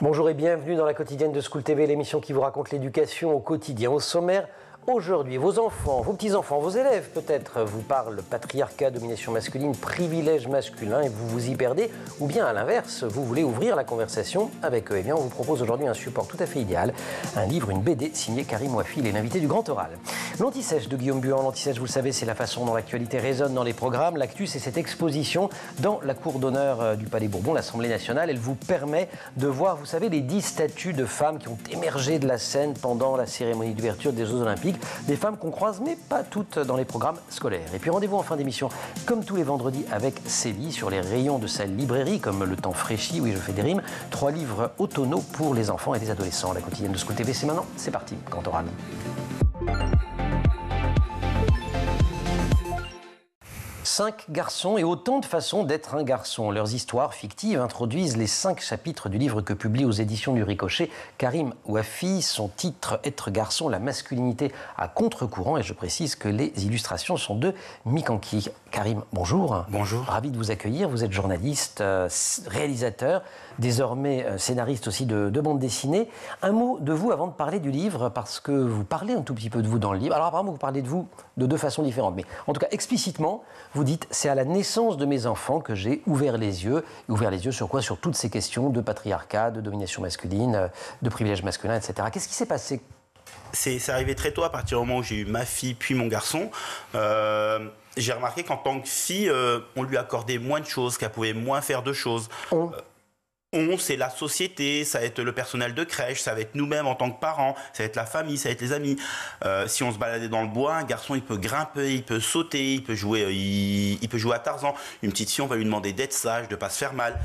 Bonjour et bienvenue dans la quotidienne de School TV, l'émission qui vous raconte l'éducation au quotidien. Au sommaire, aujourd'hui, vos enfants, vos petits-enfants, vos élèves peut-être vous parlent patriarcat, domination masculine, privilège masculin et vous vous y perdez. Ou bien à l'inverse, vous voulez ouvrir la conversation avec eux. Eh bien, on vous propose aujourd'hui un support tout à fait idéal, un livre, une BD signée Karim Ouafil et l'invité du Grand Oral. L'Anti-Sèche de Guillaume Buan. L'Anti-Sèche, vous le savez, c'est la façon dont l'actualité résonne dans les programmes. L'actu, c'est cette exposition dans la cour d'honneur du Palais Bourbon, l'Assemblée nationale. Elle vous permet de voir, vous savez, les 10 statues de femmes qui ont émergé de la scène pendant la cérémonie d'ouverture des Jeux Olympiques. Des femmes qu'on croise, mais pas toutes dans les programmes scolaires. Et puis rendez-vous en fin d'émission, comme tous les vendredis, avec Célie, sur les rayons de sa librairie, comme Le Temps Fraîchi, oui, je fais des rimes. 3 livres automnaux pour les enfants et les adolescents. La quotidienne de School TV, c'est maintenant, c'est parti, Grand Oral. Cinq garçons et autant de façons d'être un garçon. Leurs histoires fictives introduisent les 5 chapitres du livre que publie aux éditions du Ricochet Karim Ouafil. Son titre, Être garçon, la masculinité à contre-courant. Et je précise que les illustrations sont de Mikanki. Karim, bonjour. Bonjour. Ravi de vous accueillir. Vous êtes journaliste, réalisateur, désormais scénariste aussi de bande dessinée. Un mot de vous avant de parler du livre, parce que vous parlez un tout petit peu de vous dans le livre. Alors apparemment, vous parlez de vous de 2 façons différentes. Mais en tout cas, explicitement, vous dites, c'est à la naissance de mes enfants que j'ai ouvert les yeux. Et ouvert les yeux sur quoi? Sur toutes ces questions de patriarcat, de domination masculine, de privilège masculin, etc. Qu'est-ce qui s'est passé? C'est arrivé très tôt, à partir du moment où j'ai eu ma fille puis mon garçon. J'ai remarqué qu'en tant que fille, on lui accordait moins de choses, qu'elle pouvait moins faire de choses. On, c'est la société, ça va être le personnel de crèche, ça va être nous-mêmes en tant que parents, ça va être la famille, ça va être les amis. Si on se baladait dans le bois, un garçon, il peut grimper, il peut sauter, il peut jouer à Tarzan. Une petite fille, on va lui demander d'être sage, de ne pas se faire mal.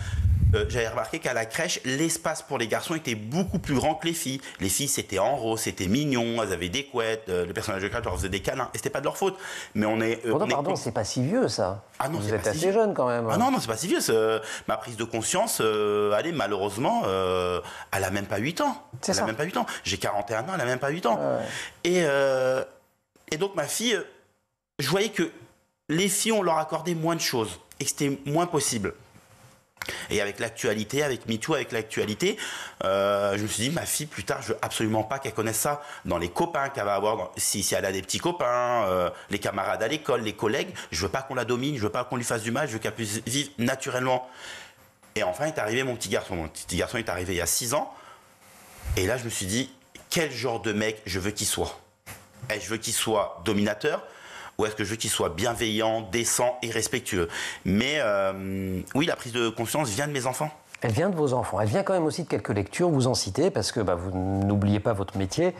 J'avais remarqué qu'à la crèche, l'espace pour les garçons était beaucoup plus grand que les filles. Les filles, c'était en rose, c'était mignon, elles avaient des couettes, le personnage de crèche leur faisait des câlins, et c'était pas de leur faute. Mais on est... Pardon, c'est pas si vieux, ça. Ah non, vous êtes assez jeune, quand même. Ah non, c'est pas si vieux. Ma prise de conscience, allez, malheureusement, elle a même pas 8 ans. C'est ça. Elle a même pas 8 ans. J'ai 41 ans, elle a même pas 8 ans. Et donc, ma fille, je voyais que les filles, on leur accordait moins de choses, et que c'était moins possible. Et avec l'actualité, avec MeToo, avec l'actualité, je me suis dit, ma fille, plus tard, je veux absolument pas qu'elle connaisse ça. Dans les copains qu'elle va avoir, si elle a des petits copains, les camarades à l'école, les collègues, je veux pas qu'on la domine, je veux pas qu'on lui fasse du mal, je veux qu'elle puisse vivre naturellement. Et enfin est arrivé mon petit garçon. Mon petit garçon est arrivé il y a 6 ans. Et là, je me suis dit, quel genre de mec je veux qu'il soit? Et je veux qu'il soit dominateur, ou est-ce que je veux qu'il soit bienveillant, décent et respectueux? Mais oui, la prise de conscience vient de mes enfants. Elle vient de vos enfants. Elle vient quand même aussi de quelques lectures, vous en citez, parce que vous n'oubliez pas votre métier.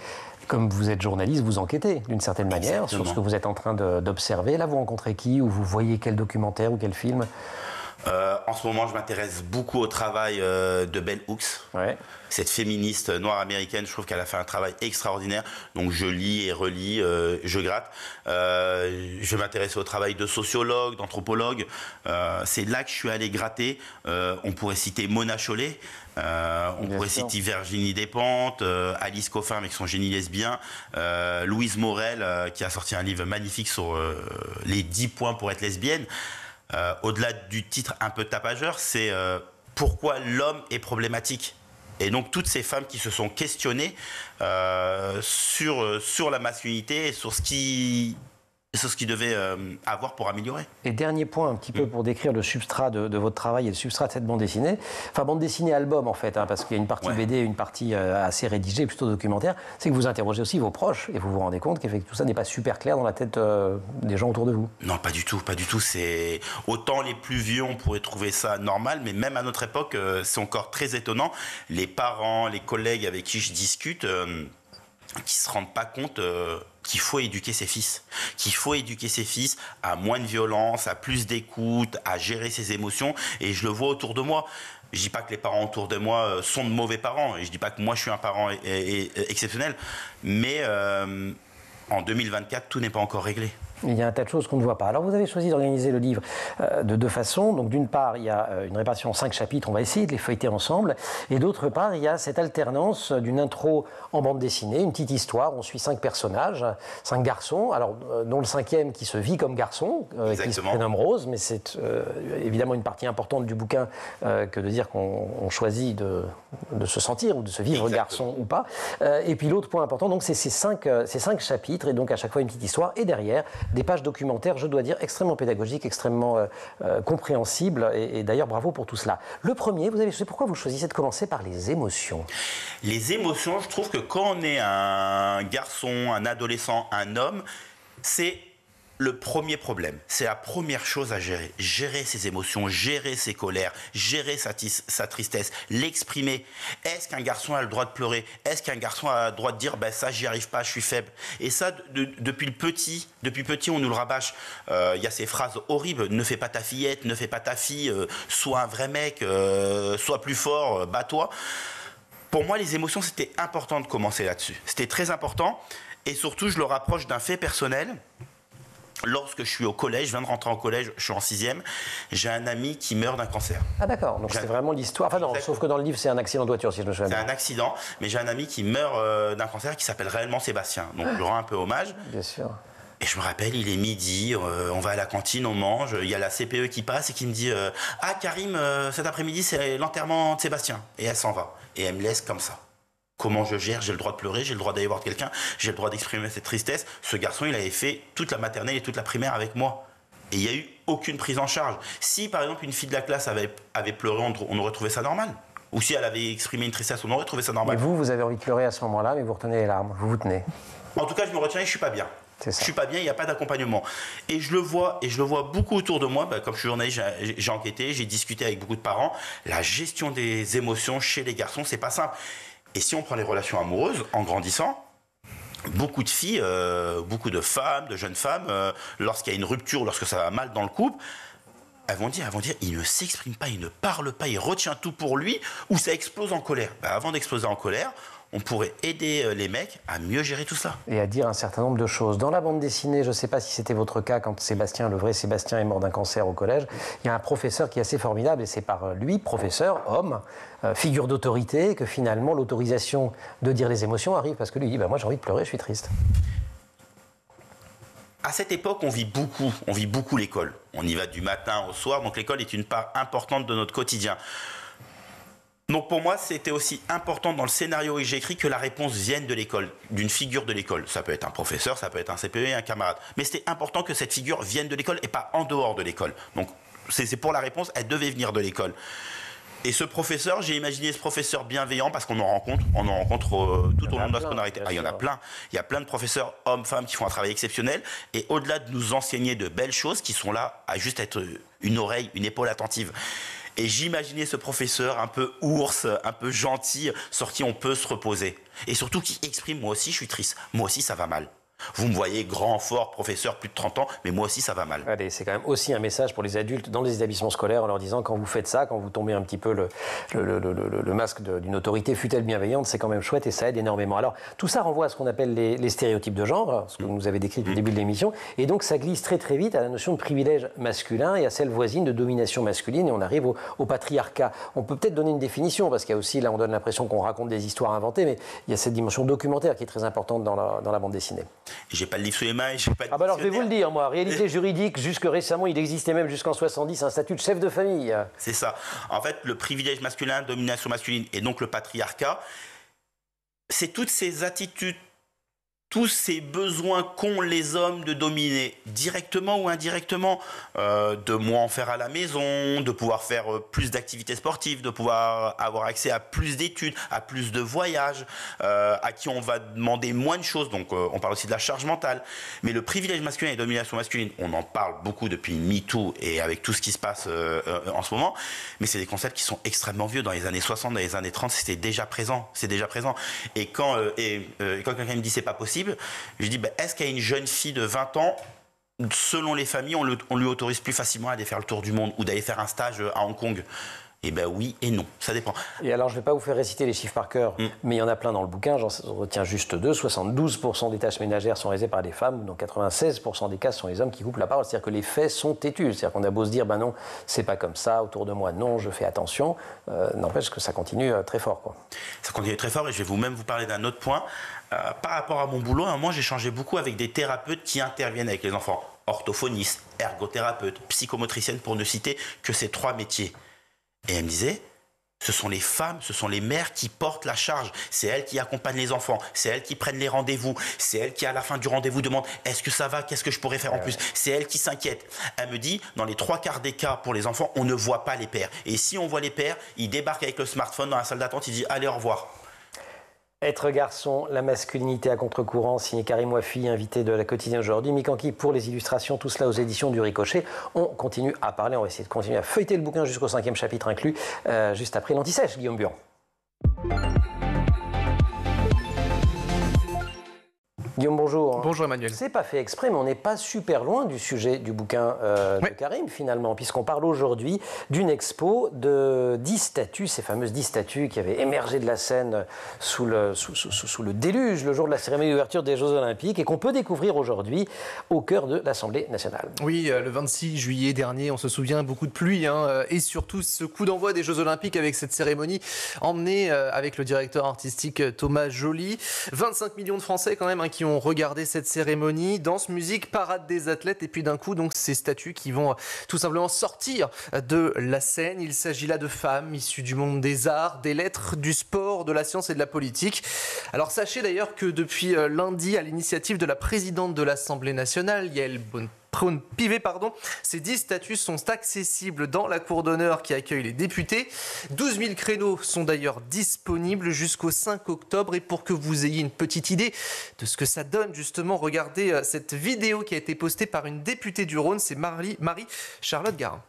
Comme vous êtes journaliste, vous enquêtez d'une certaine manière sur ce que vous êtes en train d'observer. Là, vous rencontrez qui? Ou vous voyez quel documentaire ou quel film? En ce moment, je m'intéresse beaucoup au travail de Bell Hooks. Ouais. Cette féministe noire américaine, je trouve qu'elle a fait un travail extraordinaire. Donc je lis et relis, je gratte. Je m'intéresse au travail de sociologues, d'anthropologues. C'est là que je suis allé gratter. On pourrait citer Mona Chollet. On pourrait citer Virginie Despentes, Alice Coffin avec son génie lesbien, Louise Morel qui a sorti un livre magnifique sur les 10 points pour être lesbienne. Au-delà du titre un peu tapageur, c'est pourquoi l'homme est problématique. Et donc toutes ces femmes qui se sont questionnées sur la masculinité et sur ce qu'ils devaient avoir pour améliorer. Et dernier point, un petit peu pour décrire le substrat de votre travail et le substrat de cette bande dessinée. Enfin, bande dessinée album, en fait, parce qu'il y a une partie BD et une partie assez rédigée, plutôt documentaire. C'est que vous interrogez aussi vos proches et vous vous rendez compte qu'effectivement tout ça n'est pas super clair dans la tête des gens autour de vous. Non, pas du tout, pas du tout. C'est autant les plus vieux, on pourrait trouver ça normal, mais même à notre époque, c'est encore très étonnant. Les parents, les collègues avec qui je discute, qui se rendent pas compte qu'il faut éduquer ses fils. Qu'il faut éduquer ses fils à moins de violence, à plus d'écoute, à gérer ses émotions. Et je le vois autour de moi. Je dis pas que les parents autour de moi sont de mauvais parents. Et je dis pas que moi je suis un parent exceptionnel. Mais en 2024, tout n'est pas encore réglé. Il y a un tas de choses qu'on ne voit pas. Alors vous avez choisi d'organiser le livre de deux façons. Donc d'une part, il y a une répartition en 5 chapitres, on va essayer de les feuilleter ensemble. Et d'autre part, il y a cette alternance d'une intro en bande dessinée, une petite histoire. On suit 5 personnages, 5 garçons, alors dont le 5e qui se vit comme garçon, qui se prénomme Rose, mais c'est évidemment une partie importante du bouquin que de dire qu'on choisit de se sentir ou de se vivre garçon ou pas. Et puis l'autre point important, donc c'est ces 5 chapitres, et donc à chaque fois une petite histoire, et derrière des pages documentaires, je dois dire, extrêmement pédagogiques, extrêmement compréhensibles, et d'ailleurs bravo pour tout cela. Le premier, vous avez choisi, pourquoi vous choisissez de commencer par les émotions? Les émotions, je trouve que quand on est un garçon, un adolescent, un homme, c'est le premier problème. C'est la première chose à gérer. Gérer ses émotions, gérer ses colères, gérer sa tristesse, l'exprimer. Est-ce qu'un garçon a le droit de pleurer? Est-ce qu'un garçon a le droit de dire « ça, j'y arrive pas, je suis faible ». Et ça, depuis petit, on nous le rabâche. Il y a ces phrases horribles « ne fais pas ta fillette, ne fais pas ta fille, sois un vrai mec, sois plus fort, bats-toi ». Pour moi, les émotions, c'était important de commencer là-dessus. C'était très important. Et surtout, je le rapproche d'un fait personnel. Lorsque je suis au collège, je viens de rentrer en collège, je suis en 6e, j'ai un ami qui meurt d'un cancer. Ah d'accord, donc c'est vraiment l'histoire. Enfin non, sauf que dans le livre, c'est un accident de voiture, si je me souviens bien. C'est un accident, mais j'ai un ami qui meurt d'un cancer qui s'appelle réellement Sébastien. Donc je lui rends un peu hommage. Bien sûr. Et je me rappelle, il est midi, on va à la cantine, on mange, il y a la CPE qui passe et qui me dit « Ah Karim, cet après-midi, c'est l'enterrement de Sébastien ». Et elle s'en va. Et elle me laisse comme ça. Comment je gère? J'ai le droit de pleurer, j'ai le droit d'aller voir quelqu'un, j'ai le droit d'exprimer cette tristesse. Ce garçon, il avait fait toute la maternelle et toute la primaire avec moi. Et il n'y a eu aucune prise en charge. Si, par exemple, une fille de la classe avait pleuré, on aurait trouvé ça normal. Ou si elle avait exprimé une tristesse, on aurait trouvé ça normal. Et vous avez envie de pleurer à ce moment-là, mais vous retenez les larmes, vous vous tenez. En tout cas, je me retiens et je ne suis pas bien. Je suis pas bien, il n'y a pas d'accompagnement. Et je le vois beaucoup autour de moi. Comme je suis journaliste, j'ai enquêté, j'ai discuté avec beaucoup de parents. La gestion des émotions chez les garçons, c'est pas simple. Et si on prend les relations amoureuses, en grandissant, beaucoup de filles, beaucoup de femmes, de jeunes femmes, lorsqu'il y a une rupture, lorsque ça va mal dans le couple, elles vont dire, il ne s'exprime pas, il ne parle pas, il retient tout pour lui, ou ça explose en colère. Avant d'exploser en colère, on pourrait aider les mecs à mieux gérer tout ça. Et à dire un certain nombre de choses. Dans la bande dessinée, je ne sais pas si c'était votre cas quand Sébastien, le vrai Sébastien, est mort d'un cancer au collège, il y a un professeur qui est assez formidable, et c'est par lui, professeur, homme, figure d'autorité, que finalement l'autorisation de dire les émotions arrive, parce que lui dit, moi j'ai envie de pleurer, je suis triste. À cette époque, on vit beaucoup l'école. On y va du matin au soir, donc l'école est une part importante de notre quotidien. Donc pour moi, c'était aussi important dans le scénario que j'ai écrit que la réponse vienne de l'école, d'une figure de l'école. Ça peut être un professeur, ça peut être un CPE, un camarade. Mais c'était important que cette figure vienne de l'école et pas en dehors de l'école. Donc c'est pour la réponse, elle devait venir de l'école. Et ce professeur, j'ai imaginé ce professeur bienveillant parce qu'on en rencontre tout au long de notre scolarité. Il y en a plein. Il y a plein de professeurs, hommes, femmes, qui font un travail exceptionnel. Et au-delà de nous enseigner de belles choses, qui sont là à juste être une oreille, une épaule attentive. Et j'imaginais ce professeur un peu ours, un peu gentil, sur qui on peut se reposer. Et surtout qui exprime, moi aussi je suis triste, moi aussi ça va mal. Vous me voyez grand, fort, professeur, plus de 30 ans, mais moi aussi ça va mal. Allez, c'est quand même aussi un message pour les adultes dans les établissements scolaires en leur disant quand vous faites ça, quand vous tombez un petit peu le masque d'une autorité, fût-elle bienveillante, c'est quand même chouette et ça aide énormément. Alors tout ça renvoie à ce qu'on appelle les stéréotypes de genre, ce que vous nous avez décrit au début de l'émission, et donc ça glisse très très vite à la notion de privilège masculin et à celle voisine de domination masculine, et on arrive au patriarcat. On peut peut-être donner une définition, parce qu'il y a aussi, là on donne l'impression qu'on raconte des histoires inventées, mais il y a cette dimension documentaire qui est très importante dans la bande dessinée. J'ai pas le livre sous les mains et j'ai pas de alors je vais vous le dire, moi, réalité juridique, jusque récemment, il existait même jusqu'en 70 un statut de chef de famille. C'est ça. En fait, le privilège masculin, domination masculine et donc le patriarcat, c'est toutes ces attitudes, tous ces besoins qu'ont les hommes de dominer, directement ou indirectement, de moins en faire à la maison, de pouvoir faire plus d'activités sportives, de pouvoir avoir accès à plus d'études, à plus de voyages, à qui on va demander moins de choses, donc on parle aussi de la charge mentale. Mais le privilège masculin et la domination masculine, on en parle beaucoup depuis MeToo et avec tout ce qui se passe en ce moment, mais c'est des concepts qui sont extrêmement vieux. Dans les années 60, dans les années 30, c'était déjà présent. C'est déjà présent. Et quand quelqu'un me dit c'est pas possible, je dis, est-ce qu'à une jeune fille de 20 ans, selon les familles, on lui autorise plus facilement à aller faire le tour du monde ou d'aller faire un stage à Hong Kong? Eh bien oui et non, ça dépend. Et alors, je ne vais pas vous faire réciter les chiffres par cœur, mais il y en a plein dans le bouquin, j'en retiens juste deux. 72% des tâches ménagères sont réalisées par des femmes, donc 96% des cas, ce sont les hommes qui coupent la parole. C'est-à-dire que les faits sont têtus. C'est-à-dire qu'on a beau se dire, ben non, c'est pas comme ça, autour de moi, non, je fais attention. N'empêche que ça continue très fort, quoi. Ça continue très fort, et je vais vous parler d'un autre point. Par rapport à mon boulot, à un moment, j'ai changé beaucoup avec des thérapeutes qui interviennent avec les enfants. Orthophonistes, ergothérapeutes, psychomotriciennes, pour ne citer que ces 3 métiers. Et elle me disait, ce sont les femmes, ce sont les mères qui portent la charge. C'est elles qui accompagnent les enfants, c'est elles qui prennent les rendez-vous, c'est elles qui, à la fin du rendez-vous, demandent « Est-ce que ça va? Qu'est-ce que je pourrais faire en plus ?» C'est elles qui s'inquiètent. Elle me dit, dans les 3/4 des cas pour les enfants, on ne voit pas les pères. Et si on voit les pères, ils débarquent avec le smartphone dans la salle d'attente, ils disent « Allez, au revoir ». Être garçon, la masculinité à contre-courant, signé Karim Wafi, invité de la Quotidienne aujourd'hui. Mikanki pour les illustrations, tout cela aux éditions du Ricochet. On continue à parler, on va essayer de continuer à feuilleter le bouquin jusqu'au 5e chapitre inclus, juste après l'Anti-Sèche, Guillaume Buron. Guillaume, bonjour. Bonjour Emmanuel. C'est pas fait exprès, mais on n'est pas super loin du sujet du bouquin de Karim finalement, puisqu'on parle aujourd'hui d'une expo de 10 statues, ces fameuses 10 statues qui avaient émergé de la Seine sous le déluge, le jour de la cérémonie d'ouverture des Jeux Olympiques, et qu'on peut découvrir aujourd'hui au cœur de l'Assemblée nationale. Oui, le 26 juillet dernier, on se souvient, beaucoup de pluie, et surtout ce coup d'envoi des Jeux Olympiques avec cette cérémonie emmenée avec le directeur artistique Thomas Joly. 25 millions de Français quand même qui ont regardé cette cérémonie, danse, musique, parade des athlètes, et puis d'un coup donc ces statues qui vont tout simplement sortir de la scène. Il s'agit là de femmes issues du monde des arts, des lettres, du sport, de la science et de la politique. Alors sachez d'ailleurs que depuis lundi, à l'initiative de la présidente de l'Assemblée nationale, Yaël Braun-Pivet, ces 10 statues sont accessibles dans la cour d'honneur qui accueille les députés. 12 000 créneaux sont d'ailleurs disponibles jusqu'au 5 octobre. Et pour que vous ayez une petite idée de ce que ça donne, justement, regardez cette vidéo qui a été postée par une députée du Rhône, c'est Marie-Charlotte Garin.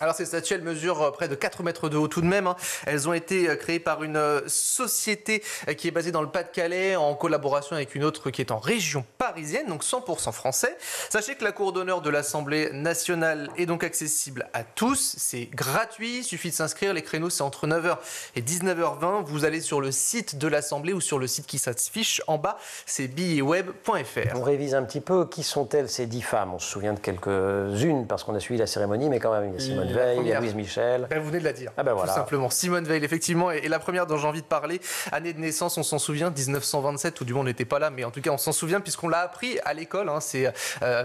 Alors ces statues, elles mesurent près de 4 mètres de haut tout de même. Elles ont été créées par une société qui est basée dans le Pas-de-Calais en collaboration avec une autre qui est en région parisienne, donc 100% français. Sachez que la cour d'honneur de l'Assemblée nationale est donc accessible à tous. C'est gratuit, il suffit de s'inscrire. Les créneaux, c'est entre 9h et 19h20. Vous allez sur le site de l'Assemblée ou sur le site qui s'affiche en bas, c'est billetweb.fr. On révise un petit peu. Qui sont-elles ces 10 femmes? On se souvient de quelques-unes parce qu'on a suivi la cérémonie, mais quand même, il y a Simone Veil, il y a Louise Michel. Ben, vous venez de la dire, voilà. Tout simplement. Simone Veil, effectivement, est la première dont j'ai envie de parler. Année de naissance, on s'en souvient, 1927, tout du monde n'était pas là, mais en tout cas, on s'en souvient puisqu'on l'a appris à l'école. C'est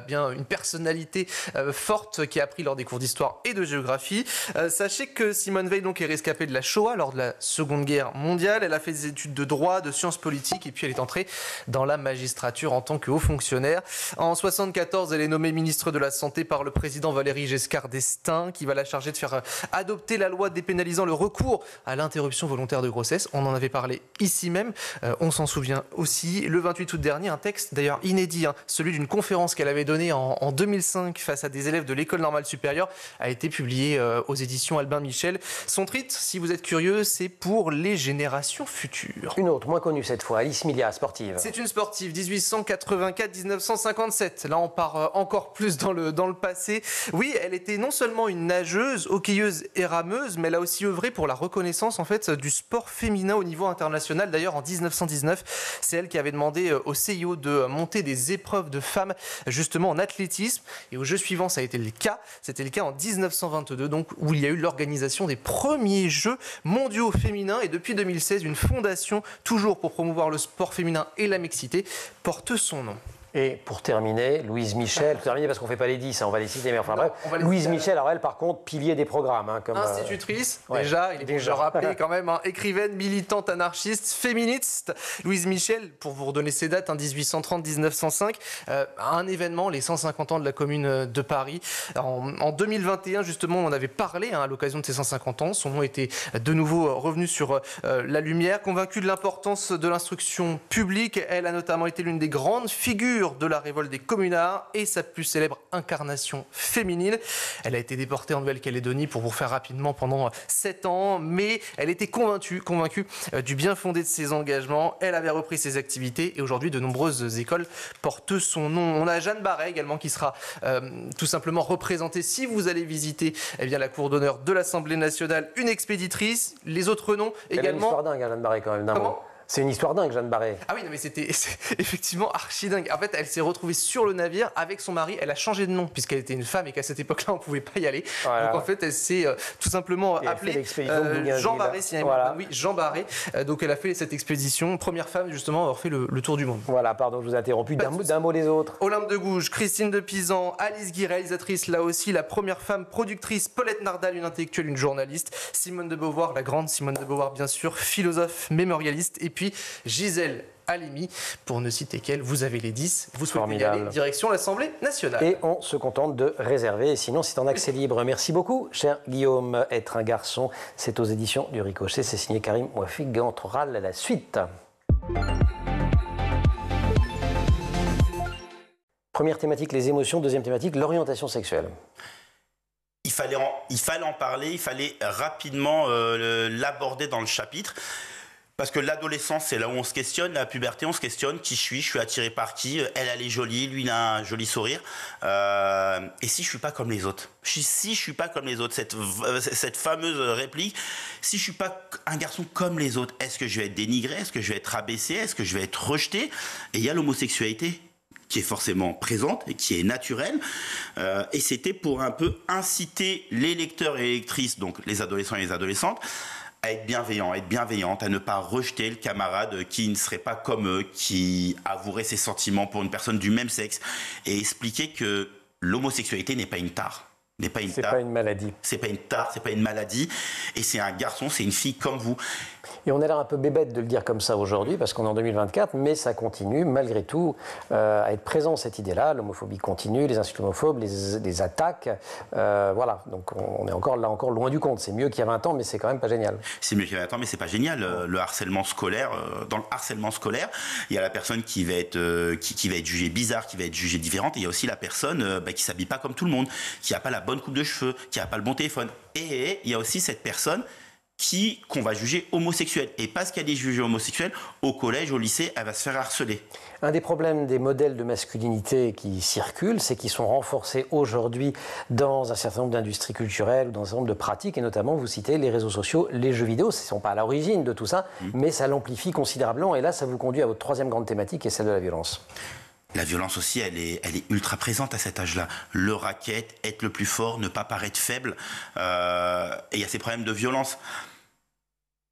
bien une personnalité forte qui a appris lors des cours d'histoire et de géographie. Sachez que Simone Veil donc, est rescapée de la Shoah lors de la Seconde Guerre mondiale. Elle a fait des études de droit, de sciences politiques, et puis elle est entrée dans la magistrature en tant que haut fonctionnaire. En 1974, elle est nommée ministre de la Santé par le président Valéry Giscard d'Estaing, qui va la charger de faire adopter la loi dépénalisant le recours à l'interruption volontaire de grossesse. On en avait parlé ici même, on s'en souvient aussi. Le 28 août dernier, un texte d'ailleurs inédit, celui d'une conférence qu'elle avait donnée en 2005 face à des élèves de l'École normale supérieure, a été publié aux éditions Albin Michel. Son titre, si vous êtes curieux, c'est Pour les générations futures. Une autre, moins connue cette fois, Alice Milia, sportive. C'est une sportive, 1884-1957. Là, on part encore plus dans le passé. Oui, elle était non seulement une nageuse, hockeyeuse et rameuse, mais elle a aussi œuvré pour la reconnaissance en fait du sport féminin au niveau international. D'ailleurs, en 1919, c'est elle qui avait demandé au CIO de monter des épreuves de femmes justement en athlétisme. Et au jeu suivant, ça a été le cas. C'était le cas en 1922, donc où il y a eu l'organisation des premiers Jeux mondiaux féminins. Et depuis 2016, une fondation, toujours pour promouvoir le sport féminin et la mixité, porte son nom. Et pour terminer, Louise Michel, parce qu'on ne fait pas les 10, on va les citer, mais enfin bref, Louise Michel, alors elle par contre, pilier des programmes. Comme, institutrice, déjà, il est déjà rappelé quand même, écrivaine, militante, anarchiste, féministe. Louise Michel, pour vous redonner ses dates, 1830-1905, un événement, les 150 ans de la Commune de Paris. En 2021, justement, on avait parlé à l'occasion de ces 150 ans, son nom était de nouveau revenu sur la lumière. Convaincue de l'importance de l'instruction publique, elle a notamment été l'une des grandes figures pure de la révolte des communards et sa plus célèbre incarnation féminine. Elle a été déportée en Nouvelle-Calédonie pour vous faire rapidement pendant 7 ans, mais elle était convaincue du bien fondé de ses engagements. Elle avait repris ses activités et aujourd'hui de nombreuses écoles portent son nom. On a Jeanne Barret également qui sera tout simplement représentée si vous allez visiter la cour d'honneur de l'Assemblée nationale, une expéditrice. Les autres noms également. Elle a une histoire dingue, Jeanne Barret, quand même. C'est une histoire dingue, Jeanne Barret. Ah oui, non, mais c'est effectivement archi dingue. En fait, elle s'est retrouvée sur le navire avec son mari. Elle a changé de nom puisqu'elle était une femme et qu'à cette époque-là, on ne pouvait pas y aller. Voilà. Donc en fait, elle s'est tout simplement appelée Jean Barret. Oui, Jean Barret. Donc elle a fait cette expédition. Première femme justement à avoir fait le tour du monde. Voilà, pardon, je vous ai interrompu. D'un mot les autres. Olympe de Gouges, Christine de Pisan, Alice Guy, réalisatrice là aussi, la première femme productrice, Paulette Nardal, une intellectuelle, une journaliste, Simone de Beauvoir, la grande Simone de Beauvoir bien sûr, philosophe, mémorialiste, et puis Gisèle Halimi, pour ne citer qu'elle, vous avez les 10, vous souhaitez y aller, direction l'Assemblée nationale. Et on se contente de réserver, sinon c'est en accès libre. Merci beaucoup, cher Guillaume. Être un garçon, c'est aux éditions du Ricochet, c'est signé Karim Ouafig, entrera à la suite. Première thématique, les émotions. Deuxième thématique, l'orientation sexuelle. Il fallait en parler, il fallait rapidement l'aborder dans le chapitre. Parce que l'adolescence, c'est là où on se questionne, la puberté, on se questionne, qui je suis attiré par qui, elle est jolie, lui il a un joli sourire, et si je suis pas comme les autres, si je suis pas comme les autres, cette fameuse réplique, si je suis pas un garçon comme les autres, est-ce que je vais être dénigré, est-ce que je vais être rabaissé, est-ce que je vais être rejeté? Et il y a l'homosexualité qui est forcément présente et qui est naturelle, et c'était pour un peu inciter les lecteurs et les lectrices, donc les adolescents et les adolescentes, à être bienveillante, à ne pas rejeter le camarade qui ne serait pas comme eux, qui avouerait ses sentiments pour une personne du même sexe, et expliquer que l'homosexualité n'est pas une tare. C'est pas une maladie. C'est pas une tare, c'est pas une maladie, et c'est un garçon, c'est une fille comme vous. Et on a l'air un peu bébête de le dire comme ça aujourd'hui, parce qu'on est en 2024, mais ça continue malgré tout à être présent, cette idée-là. L'homophobie continue, les insultes homophobes, les attaques. Voilà, donc on est encore loin du compte. C'est mieux qu'il y a 20 ans, mais c'est quand même pas génial. C'est mieux qu'il y a 20 ans, mais c'est pas génial. Le harcèlement scolaire, dans le harcèlement scolaire, il y a la personne qui va être jugée bizarre, qui va être jugée différente, et il y a aussi la personne qui s'habille pas comme tout le monde, qui n'a pas la bonne coupe de cheveux, qui n'a pas le bon téléphone. Et il y a aussi cette personne qu'on va juger homosexuelle. Et parce qu'elle est jugée homosexuelle, au collège, au lycée, elle va se faire harceler. Un des problèmes des modèles de masculinité qui circulent, c'est qu'ils sont renforcés aujourd'hui dans un certain nombre d'industries culturelles ou dans un certain nombre de pratiques, et notamment, vous citez les réseaux sociaux, les jeux vidéo. Ils ne sont pas à l'origine de tout ça, mais ça l'amplifie considérablement. Et là, ça vous conduit à votre troisième grande thématique, qui est celle de la violence. La violence aussi, elle est ultra présente à cet âge-là. Le racket, être le plus fort, ne pas paraître faible. Et il y a ces problèmes de violence.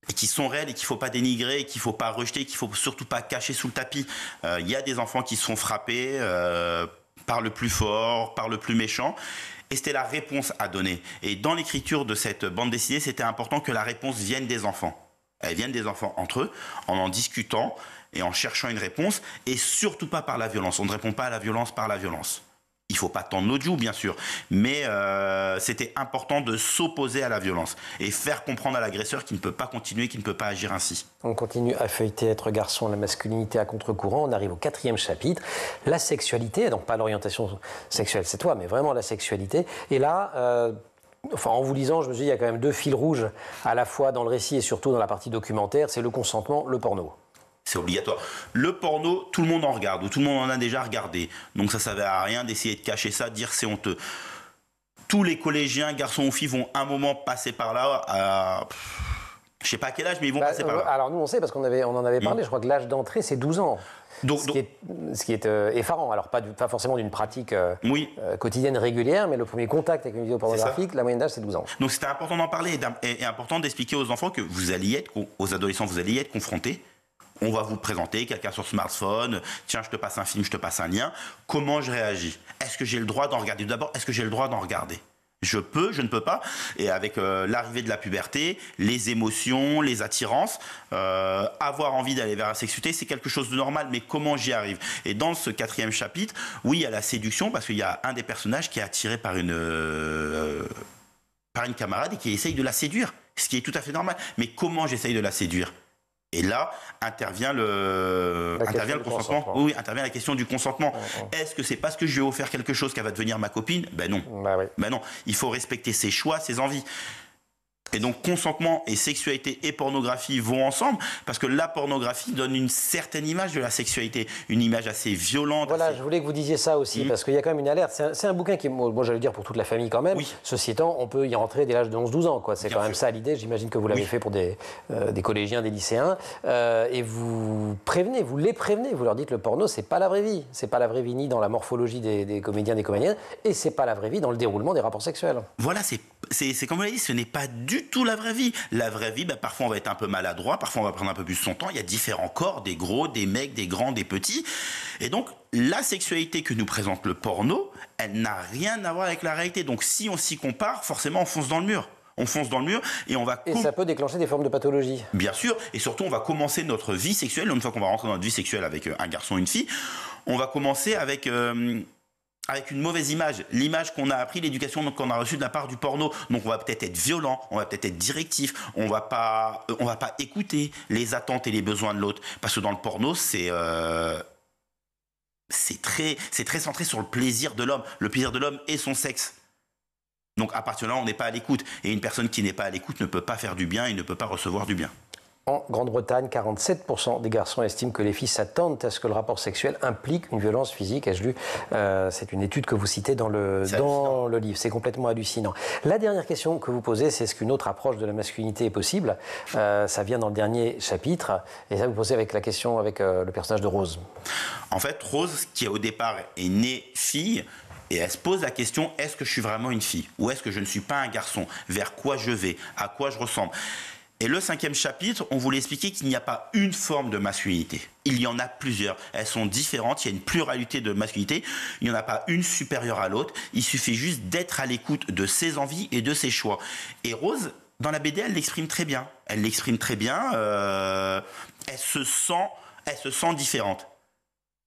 Et qui sont réels et qu'il ne faut pas dénigrer, et qu'il ne faut pas rejeter, qu'il ne faut surtout pas cacher sous le tapis. Il y a des enfants qui se sont frappés par le plus fort, par le plus méchant. Et c'était la réponse à donner. Et dans l'écriture de cette bande dessinée, c'était important que la réponse vienne des enfants. Elle vienne des enfants entre eux, en discutant et en cherchant une réponse, et surtout pas par la violence. On ne répond pas à la violence par la violence. Il ne faut pas tendre l'autre joue, bien sûr, mais c'était important de s'opposer à la violence et faire comprendre à l'agresseur qu'il ne peut pas continuer, qu'il ne peut pas agir ainsi. On continue à feuilleter Être garçon, la masculinité à contre-courant. On arrive au 4e chapitre, la sexualité, donc pas l'orientation sexuelle, c'est toi, mais vraiment la sexualité. Et là, en vous lisant, je me suis dit, il y a quand même 2 fils rouges, à la fois dans le récit et surtout dans la partie documentaire, c'est le consentement, le porno. C'est obligatoire. Le porno, tout le monde en regarde, ou tout le monde en a déjà regardé. Donc ça ne servait à rien d'essayer de cacher ça, de dire c'est honteux. Tous les collégiens, garçons ou filles, vont un moment passer par là. Je ne sais pas à quel âge, mais ils vont passer par là. Alors nous, on sait, parce qu'on en avait parlé, je crois que l'âge d'entrée, c'est 12 ans. Ce qui est effarant. Alors pas forcément d'une pratique quotidienne régulière, mais le premier contact avec une vidéo pornographique, la moyenne d'âge, c'est 12 ans. Donc c'était important d'en parler et important d'expliquer aux enfants que aux adolescents, vous alliez être confrontés. On va vous présenter quelqu'un sur smartphone. Tiens, je te passe un film, je te passe un lien. Comment je réagis? Est-ce que j'ai le droit d'en regarder? D'abord, est-ce que j'ai le droit d'en regarder? Je peux, je ne peux pas. Et avec l'arrivée de la puberté, les émotions, les attirances, avoir envie d'aller vers la sexualité, c'est quelque chose de normal. Mais comment j'y arrive? Et dans ce 4e chapitre, oui, il y a la séduction, parce qu'il y a un des personnages qui est attiré par une camarade et qui essaye de la séduire. Ce qui est tout à fait normal. Mais comment j'essaye de la séduire? Et là, intervient le consentement. Oui, intervient la question du consentement. Est-ce que c'est parce que je lui ai offert quelque chose qu'elle va devenir ma copine? Ben non. Oui. Ben non. Il faut respecter ses choix, ses envies. Et donc, consentement et sexualité et pornographie vont ensemble, parce que la pornographie donne une certaine image de la sexualité, une image assez violente. Voilà, je voulais que vous disiez ça aussi, parce qu'il y a quand même une alerte. C'est un bouquin qui est, moi j'allais dire pour toute la famille quand même. Oui. Ceci étant, on peut y rentrer dès l'âge de 11-12 ans, quoi. C'est quand même ça l'idée. J'imagine que vous l'avez fait pour des collégiens, des lycéens. Et vous les prévenez. Vous leur dites le porno, c'est pas la vraie vie. C'est pas la vraie vie ni dans la morphologie des comédiens, des comédiennes, et c'est pas la vraie vie dans le déroulement des rapports sexuels. Voilà, c'est comme vous l'avez dit, ce n'est pas du tout la vraie vie. La vraie vie, parfois on va être un peu maladroit, parfois on va prendre un peu plus son temps. Il y a différents corps, des gros, des mecs, des grands, des petits. Et donc, la sexualité que nous présente le porno, elle n'a rien à voir avec la réalité. Donc, si on s'y compare, forcément, on fonce dans le mur. On fonce dans le mur et on va... Et ça peut déclencher des formes de pathologie. Bien sûr. Et surtout, on va commencer notre vie sexuelle. Une fois qu'on va rentrer dans notre vie sexuelle avec un garçon et une fille, on va commencer avec une mauvaise image, l'image qu'on a appris, l'éducation qu'on a reçue de la part du porno. Donc on va peut-être être violent, on va peut-être être directif, on va pas écouter les attentes et les besoins de l'autre, parce que dans le porno c'est très centré sur le plaisir de l'homme et son sexe. Donc à partir de là, on n'est pas à l'écoute, et une personne qui n'est pas à l'écoute ne peut pas faire du bien et ne peut pas recevoir du bien. En Grande-Bretagne, 47% des garçons estiment que les filles s'attendent à ce que le rapport sexuel implique une violence physique. Ai-je lu, c'est une étude que vous citez dans le livre. C'est complètement hallucinant. La dernière question que vous posez, c'est est-ce qu'une autre approche de la masculinité est possible? Ça vient dans le dernier chapitre. Et ça, vous posez avec la question avec le personnage de Rose. En fait, Rose, qui au départ est née fille, et elle se pose la question, est-ce que je suis vraiment une fille? Ou est-ce que je ne suis pas un garçon? Vers quoi je vais? À quoi je ressemble? Et le 5e chapitre, on voulait expliquer qu'il n'y a pas une forme de masculinité. Il y en a plusieurs. Elles sont différentes. Il y a une pluralité de masculinité. Il n'y en a pas une supérieure à l'autre. Il suffit juste d'être à l'écoute de ses envies et de ses choix. Et Rose, dans la BD, elle l'exprime très bien. Elle l'exprime très bien. Elle se sent différente.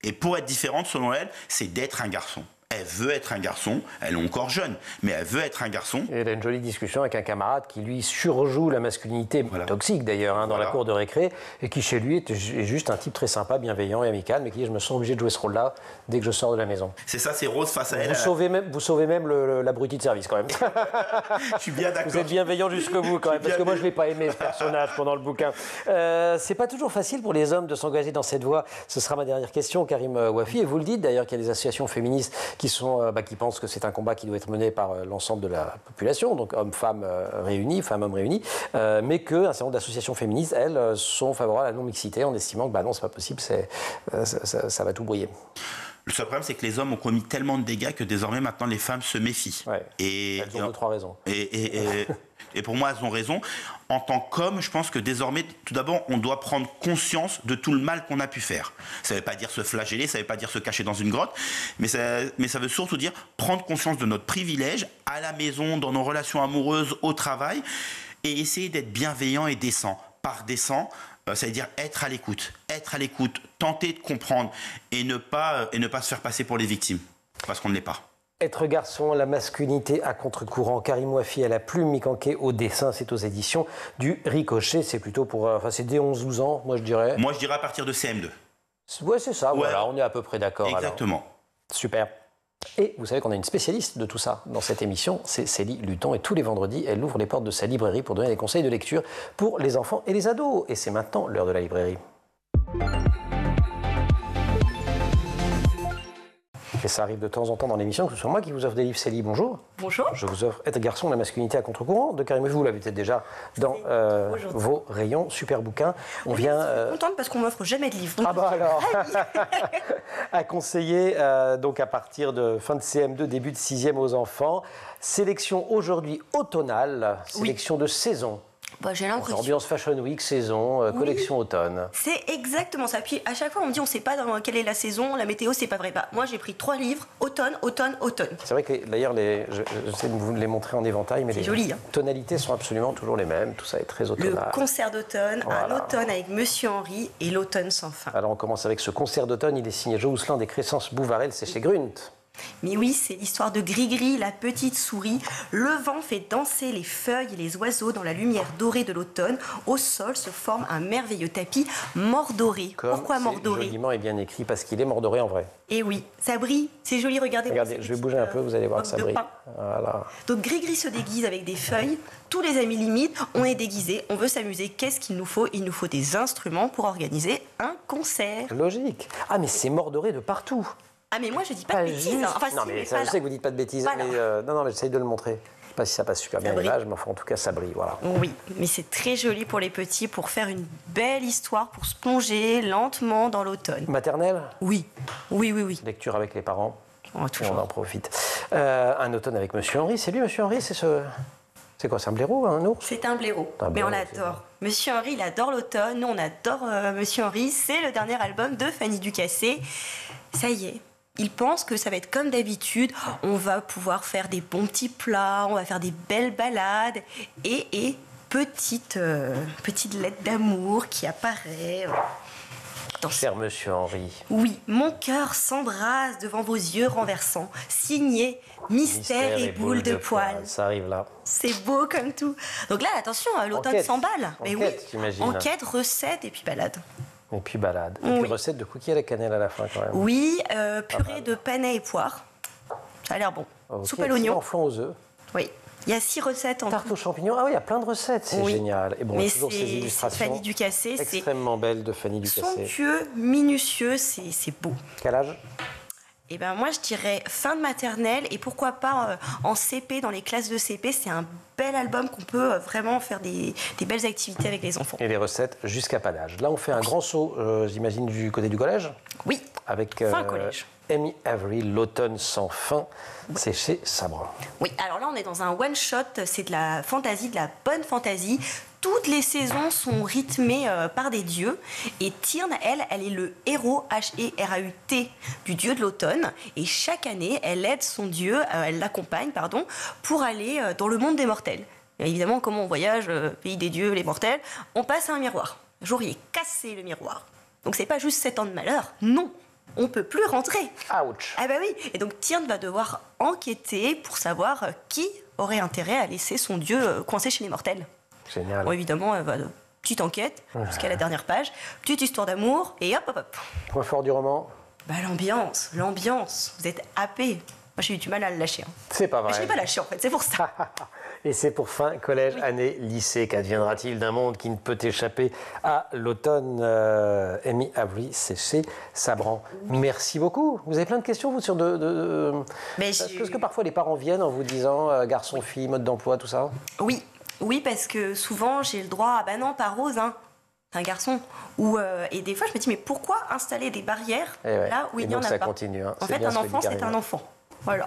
Et pour être différente, selon elle, c'est d'être un garçon. Elle veut être un garçon, elle est encore jeune, mais elle veut être un garçon. Et elle a une jolie discussion avec un camarade qui, lui, surjoue la masculinité, toxique d'ailleurs, dans la cour de récré, et qui, chez lui, est juste un type très sympa, bienveillant et amical, mais qui dit « je me sens obligé de jouer ce rôle-là dès que je sors de la maison ». C'est ça, c'est Rose face à elle. Vous sauvez même l'abruti de service, quand même. Je suis bien d'accord. Vous êtes bienveillant jusqu'au bout, quand même, parce que moi, je ne l'ai pas aimé, ce personnage, pendant le bouquin. C'est pas toujours facile pour les hommes de s'engager dans cette voie. Ce sera ma dernière question, Karim Wafi, et vous le dites d'ailleurs qu'il y a des associations féministes qui pensent que c'est un combat qui doit être mené par l'ensemble de la population, donc hommes-femmes réunis, femmes-hommes réunis, mais qu'un certain nombre d'associations féministes, elles, sont favorables à la non-mixité en estimant que non, c'est pas possible, ça va tout brouiller. Le seul problème, c'est que les hommes ont commis tellement de dégâts que désormais, maintenant, les femmes se méfient. Ouais. Elles ont 2-3 raisons. Et pour moi, elles ont raison. En tant qu'homme, je pense que désormais, tout d'abord, on doit prendre conscience de tout le mal qu'on a pu faire. Ça ne veut pas dire se flageller, ça ne veut pas dire se cacher dans une grotte, mais ça veut surtout dire prendre conscience de notre privilège à la maison, dans nos relations amoureuses, au travail, et essayer d'être bienveillant et décent. Par décent, ça veut dire être à l'écoute, tenter de comprendre et ne pas se faire passer pour les victimes, parce qu'on ne l'est pas. Être garçon, la masculinité à contre-courant. Karim Wafi à la plume, Mikanké au dessin, c'est aux éditions du Ricochet. C'est plutôt pour... c'est dès 11-12 ans, moi je dirais. Moi je dirais à partir de CM2. Ouais, c'est ça, voilà, on est à peu près d'accord. Exactement. Alors. Super. Et vous savez qu'on a une spécialiste de tout ça dans cette émission, c'est Célie Luton. Et tous les vendredis, elle ouvre les portes de sa librairie pour donner des conseils de lecture pour les enfants et les ados. Et c'est maintenant l'heure de la librairie. Et ça arrive de temps en temps dans l'émission que ce soit moi qui vous offre des livres. Célie, bonjour. Bonjour. Je vous offre Être garçon, la masculinité à contre-courant de Karim Wafi. Vous l'avez peut-être déjà dans vos rayons. Super bouquin. Je suis contente parce qu'on m'offre jamais de livres. Ah bah alors à conseiller donc à partir de fin de CM2, début de 6e aux enfants. Sélection aujourd'hui automnale, sélection de saison. Bah, j'ai l'impression. Ambiance Fashion Week, saison, collection automne. C'est exactement ça. Puis à chaque fois, on me dit on ne sait pas dans quelle est la saison, la météo, c'est pas vrai. Bah, moi, j'ai pris 3 livres, automne. C'est vrai que d'ailleurs, j'essaie de vous les montrer en éventail, mais les tonalités sont absolument toujours les mêmes. Tout ça est très automnal. Le concert d'automne, un automne avec Monsieur Henri et l'automne sans fin. Alors on commence avec ce concert d'automne. Il est signé Jocelyn des Crescences Bouvarel, c'est chez Grunt. Mais oui, c'est l'histoire de Grigri, la petite souris. Le vent fait danser les feuilles et les oiseaux dans la lumière dorée de l'automne. Au sol se forme un merveilleux tapis mordoré. Pourquoi mordoré? Joliment et bien écrit, parce qu'il est mordoré en vrai. Et oui, ça brille, c'est joli, regardez. Regardez, je vais bouger un peu, vous allez voir que ça brille. Voilà. Donc Grigri se déguise avec des feuilles. Tous les amis limites, on est déguisés, on veut s'amuser. Qu'est-ce qu'il nous faut? Il nous faut des instruments pour organiser un concert. Logique. Ah, mais c'est mordoré de partout. Ah, mais moi je dis pas de bêtises. Hein. Enfin, non, si, mais ça, je sais que vous dites pas de bêtises. Voilà. Mais non, mais j'essaye de le montrer. Je sais pas si ça passe super bien à l'image, mais enfin, en tout cas, ça brille. Voilà. Oui, mais c'est très joli pour les petits, pour faire une belle histoire, pour se plonger lentement dans l'automne. Maternelle? Oui, oui, oui, oui. Lecture avec les parents. Oh, toujours. On en profite. Un automne avec Monsieur Henri. C'est lui, Monsieur Henri? C'est quoi? C'est un blaireau, un ours? C'est un blaireau, Un mais blaireau, on l'adore. Monsieur Henri, il adore l'automne. Nous, on adore Monsieur Henri. C'est le dernier album de Fanny Ducassé. Ça y est. Il pense que ça va être comme d'habitude, on va pouvoir faire des bons petits plats, on va faire des belles balades et petite lettre d'amour qui apparaît. Cher Monsieur Henri. Oui, mon cœur s'embrase devant vos yeux renversants, signé Mystère et boule de poil. Ça arrive là. C'est beau comme tout. Donc là, attention, l'automne s'emballe. Mais oui, j'imagine. enquête, recette et puis balade. Et puis balade. Et puis recette de cookies à la cannelle à la fin quand même. Oui, purée de panais et poires. Ça a l'air bon. Okay. Soupe à l'oignon. Flan aux œufs. Oui. Il y a 6 recettes en Tarte aux champignons. Ah oui, il y a plein de recettes. C'est génial. Et bon, mais toujours ces illustrations. Fanny Ducassé. C'est extrêmement belle de Fanny Ducassé. Somptueux, minutieux, c'est beau. Quel âge? Eh ben moi je dirais fin de maternelle et pourquoi pas en CP, dans les classes de CP, c'est un bel album qu'on peut vraiment faire des belles activités avec les enfants. Et les recettes jusqu'à pas d'âge. Là on fait un grand saut, j'imagine, du côté du collège. Oui, avec fin collège. Amy Avery, L'automne sans fin, c'est chez Sabran. Oui, alors là on est dans un one-shot, c'est de la fantaisie, de la bonne fantaisie. Toutes les saisons sont rythmées par des dieux. Et Tyrn, elle est le héros, H-E-R-A-U-T, du dieu de l'automne. Et chaque année, elle aide son dieu, elle l'accompagne, pardon, pour aller dans le monde des mortels. Et évidemment, comme on voyage, pays des dieux, les mortels, on passe à un miroir. Un jour, il est cassé, le miroir. Donc c'est pas juste 7 ans de malheur, non. On peut plus rentrer. Ouch. Ah bah oui. Et donc Tyrn va devoir enquêter pour savoir qui aurait intérêt à laisser son dieu coincé chez les mortels. Génial. Bon, évidemment, petite enquête jusqu'à la dernière page, petite histoire d'amour et hop, hop, hop. Point fort du roman? Bah, l'ambiance. Vous êtes happé. Moi, j'ai eu du mal à le lâcher. Hein. C'est pas vrai. Mais je l'ai pas lâché, en fait, c'est pour ça. Et c'est pour fin collège, année, lycée. Qu'adviendra-t-il d'un monde qui ne peut échapper à l'automne? Amy Avery, c'est chez Sabran. Merci beaucoup. Vous avez plein de questions, vous, sur Est-ce que parfois les parents viennent en vous disant garçon, fille, mode d'emploi, tout ça? Oui, parce que souvent, j'ai le droit à bah non, pas Rose, hein. Un garçon. Et des fois, je me dis, mais pourquoi installer des barrières là où il n'y en a ça pas? continue. Hein. En fait, un enfant, c'est un enfant. Voilà.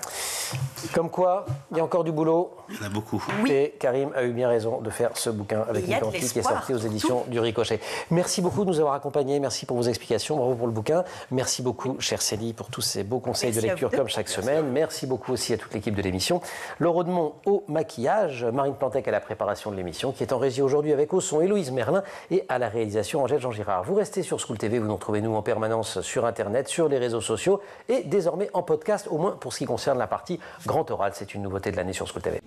Comme quoi, il y a encore du boulot. Il y en a beaucoup. Oui. Et Karim a eu bien raison de faire ce bouquin avec Il y a de Nicanti qui est l'espoir. sorti aux éditions du Ricochet. Merci beaucoup de nous avoir accompagnés. Merci pour vos explications. Bravo pour le bouquin. Merci beaucoup, chère Célie, pour tous ces beaux conseils de lecture comme chaque semaine. Merci beaucoup aussi à toute l'équipe de l'émission. Laure Audemont au maquillage, Marine Plantec à la préparation de l'émission, qui est en régie aujourd'hui avec au son Héloïse Merlin et à la réalisation Angèle Jean-Girard. Vous restez sur School TV, vous nous retrouvez nous en permanence sur Internet, sur les réseaux sociaux et désormais en podcast, au moins pour ce qui concerne la partie grand oral. C'est une nouveauté de l'année sur School TV.